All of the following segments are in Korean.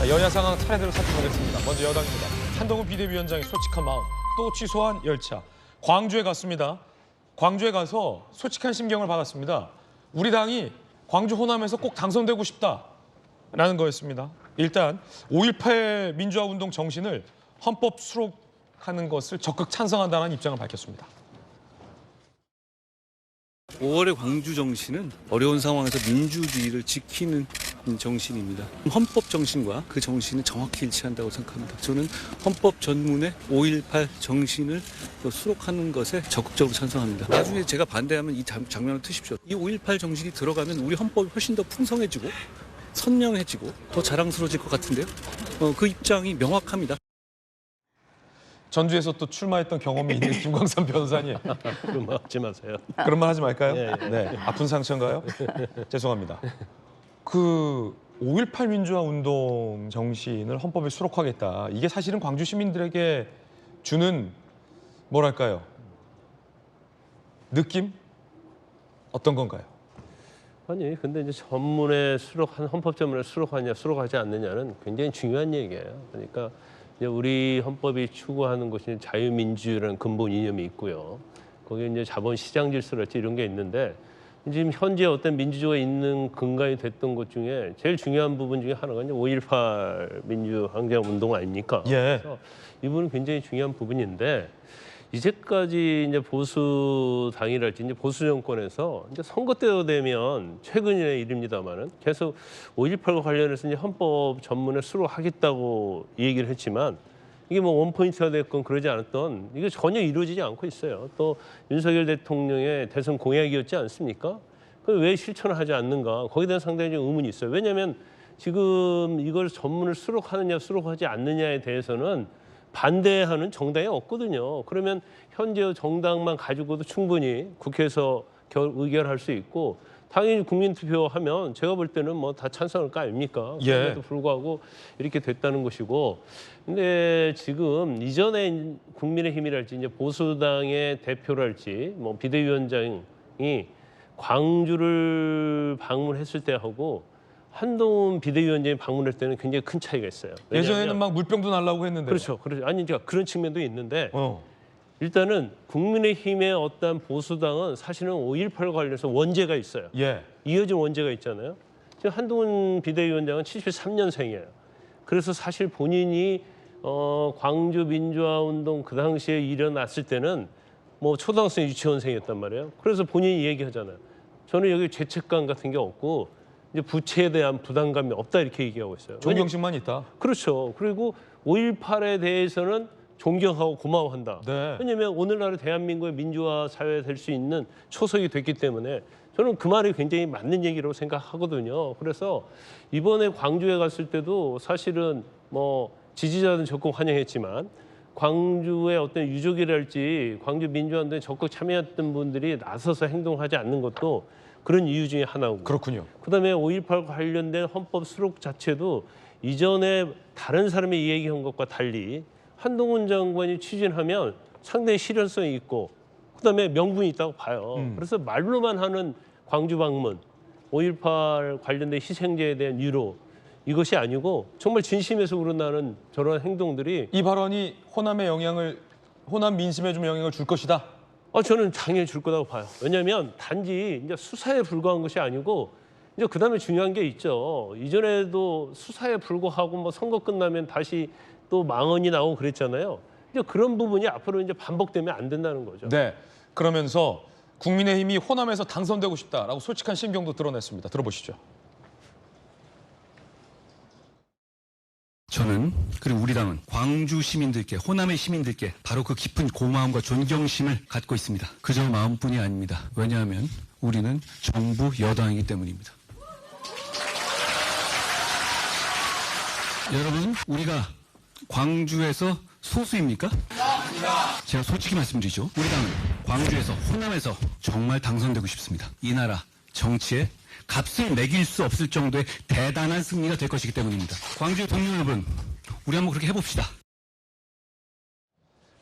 자, 여야 상황 차례대로 살펴보겠습니다. 먼저 여당입니다. 한동훈 비대위원장의 솔직한 마음, 또 취소한 열차. 광주에 갔습니다. 광주에 가서 솔직한 심경을 받았습니다. 우리 당이 광주 호남에서 꼭 당선되고 싶다라는 거였습니다. 일단 5.18 민주화 운동 정신을 헌법 수록하는 것을 적극 찬성한다는 입장을 밝혔습니다. 5월의 광주 정신은 어려운 상황에서 민주주의를 지키는 정신입니다. 헌법 정신과 그 정신은 정확히 일치한다고 생각합니다. 저는 헌법 전문의 5.18 정신을 수록하는 것에 적극적으로 찬성합니다. 나중에 제가 반대하면 이 장면을 트십시오. 이 5.18 정신이 들어가면 우리 헌법이 훨씬 더 풍성해지고 선명해지고 더 자랑스러워질 것 같은데요. 그 입장이 명확합니다. 전주에서 또 출마했던 경험이 있는 김광삼 변호사님. 그런 말 하지 마세요. 그런 말 하지 말까요? 예, 예. 네, 아픈 상처인가요? 죄송합니다. 그 5.18 민주화 운동 정신을 헌법에 수록하겠다. 이게 사실은 광주 시민들에게 주는 뭐랄까요? 느낌? 어떤 건가요? 아니 근데 이제 전문에 수록한 헌법 전문에 수록하냐 수록하지 않느냐는 굉장히 중요한 얘기예요. 그러니까 이제 우리 헌법이 추구하는 것이 자유민주라는 근본 이념이 있고요. 거기에 이제 자본시장 질서랄지 이런 게 있는데 지금 현재 어떤 민주주의가 있는 근간이 됐던 것 중에 제일 중요한 부분 중에 하나가 이제 5.18 민주항쟁 운동 아닙니까? 예. 그래서 이 부분은 굉장히 중요한 부분인데 이제까지 이제 보수 당이랄지 이제 보수 정권에서 이제 선거 때가 되면 최근의 일입니다만은 계속 5.18과 관련해서 이제 헌법 전문에 수록하겠다고 얘기를 했지만 이게 뭐 원포인트가 됐건 그러지 않았던 이게 전혀 이루어지지 않고 있어요. 또 윤석열 대통령의 대선 공약이었지 않습니까? 그 왜 실천을 하지 않는가? 거기에 대한 상당히 좀 의문이 있어요. 왜냐하면 지금 이걸 전문을 수록하느냐 수록하지 않느냐에 대해서는 반대하는 정당이 없거든요. 그러면 현재 정당만 가지고도 충분히 국회에서 의결할 수 있고 당연히 국민투표하면 제가 볼 때는 뭐 다 찬성할 거 아닙니까? 예. 그럼에도 불구하고 이렇게 됐다는 것이고 근데 지금 이전에 국민의힘이랄지 이제 보수당의 대표랄지 뭐 비대위원장이 광주를 방문했을 때하고 한동훈 비대위원장이 방문할 때는 굉장히 큰 차이가 있어요. 예전에는 막 물병도 날라고 했는데. 그렇죠. 아니 그러니까 그런 측면도 있는데 일단은 국민의힘의 어떤 보수당은 사실은 5.18과 관련해서 원죄가 있어요. 예. 이어진 원죄가 있잖아요. 지금 한동훈 비대위원장은 73년생이에요. 그래서 사실 본인이 광주 민주화 운동 그 당시에 일어났을 때는 뭐 초등학생 유치원생이었단 말이에요. 그래서 본인이 얘기하잖아요. 저는 여기 죄책감 같은 게 없고 이제 부채에 대한 부담감이 없다 이렇게 얘기하고 있어요. 존경심만 있다. 그렇죠. 그리고 5.18에 대해서는 존경하고 고마워한다. 네. 왜냐하면 오늘날의 대한민국의 민주화 사회가 될 수 있는 초석이 됐기 때문에 저는 그 말이 굉장히 맞는 얘기라고 생각하거든요. 그래서 이번에 광주에 갔을 때도 사실은 뭐 지지자들은 적극 환영했지만 광주의 어떤 유족이랄지 광주 민주화운동에 적극 참여했던 분들이 나서서 행동하지 않는 것도 그런 이유 중에 하나고. 그렇군요. 그다음에 5.18과 관련된 헌법 수록 자체도 이전에 다른 사람이 얘기한 것과 달리 한동훈 장관이 추진하면 상당히 실현성이 있고 그다음에 명분이 있다고 봐요. 그래서 말로만 하는 광주 방문, 5.18 관련된 희생자에 대한 유로 이것이 아니고 정말 진심에서 우러나는 저런 행동들이 이 발언이 호남 민심에 좀 영향을 줄 것이다. 저는 당연히 줄 거라고 봐요. 왜냐하면 단지 이제 수사에 불과한 것이 아니고 이제 그다음에 중요한 게 있죠. 이전에도 수사에 불과하고 뭐 선거 끝나면 다시 또 망언이 나오고 그랬잖아요. 이제 그런 부분이 앞으로 이제 반복되면 안 된다는 거죠. 네. 그러면서 국민의힘이 호남에서 당선되고 싶다라고 솔직한 심경도 드러냈습니다. 들어보시죠. 저는 그리고 우리 당은 광주 시민들께 호남의 시민들께 바로 그 깊은 고마움과 존경심을 갖고 있습니다. 그저 마음뿐이 아닙니다. 왜냐하면 우리는 정부 여당이기 때문입니다. 여러분, 우리가 광주에서 소수입니까? 제가 솔직히 말씀드리죠. 우리 당은 광주에서 호남에서 정말 당선되고 싶습니다. 이 나라 정치에 값을 매길 수 없을 정도의 대단한 승리가 될 것이기 때문입니다. 광주 동료 여러분, 우리 한번 그렇게 해봅시다.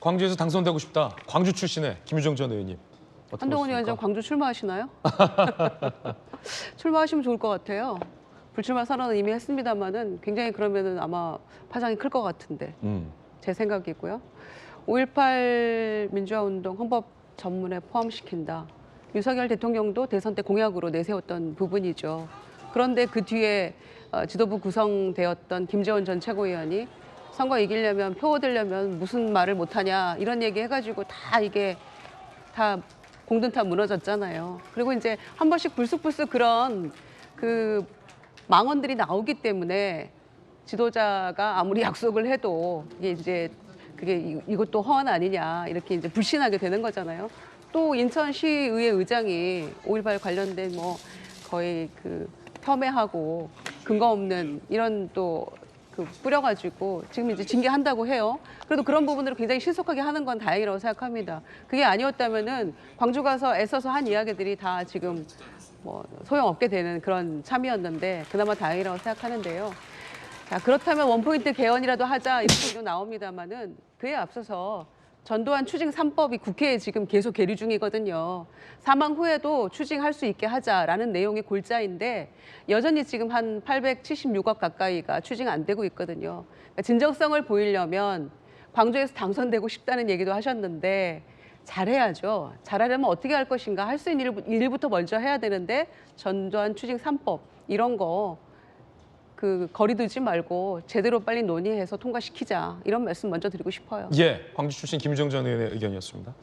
광주에서 당선되고 싶다. 광주 출신의 김유정 전 의원님. 한동훈 위원장 광주 출마하시나요? 출마하시면 좋을 것 같아요. 불출마 선언은 이미 했습니다만은 굉장히 그러면은 아마 파장이 클 것 같은데 제 생각이고요. 5.18 민주화 운동 헌법 전문에 포함시킨다. 윤석열 대통령도 대선 때 공약으로 내세웠던 부분이죠. 그런데 그 뒤에 지도부 구성되었던 김재원 전 최고위원이 선거 이기려면 표 얻으려면 무슨 말을 못하냐 이런 얘기 해가지고 다 이게 다 공든타 무너졌잖아요. 그리고 이제 한 번씩 불쑥불쑥 그런 그 망언들이 나오기 때문에 지도자가 아무리 약속을 해도 이게 이제 그게 이것도 허언 아니냐 이렇게 이제 불신하게 되는 거잖아요. 또 인천시의회 의장이 5.18 관련된 뭐 거의 그 폄훼하고 근거 없는 이런 또 그 뿌려가지고 지금 이제 징계한다고 해요. 그래도 그런 부분으로 굉장히 신속하게 하는 건 다행이라고 생각합니다. 그게 아니었다면은 광주 가서 애써서 한 이야기들이 다 지금 뭐 소용없게 되는 그런 참이었는데 그나마 다행이라고 생각하는데요. 자, 그렇다면 원포인트 개헌이라도 하자 이런 얘기도 나옵니다만은 그에 앞서서 전두환 추징 3법이 국회에 지금 계속 계류 중이거든요. 사망 후에도 추징할 수 있게 하자라는 내용의 골자인데 여전히 지금 한 876억 가까이가 추징 안 되고 있거든요. 그러니까 진정성을 보이려면 광주에서 당선되고 싶다는 얘기도 하셨는데 잘해야죠. 잘하려면 어떻게 할 것인가 할 수 있는 일부터 먼저 해야 되는데 전두환 추징 3법 이런 거 그 거리두지 말고 제대로 빨리 논의해서 통과시키자 이런 말씀 먼저 드리고 싶어요. 예, 광주 출신 김정전 의원의 의견이었습니다.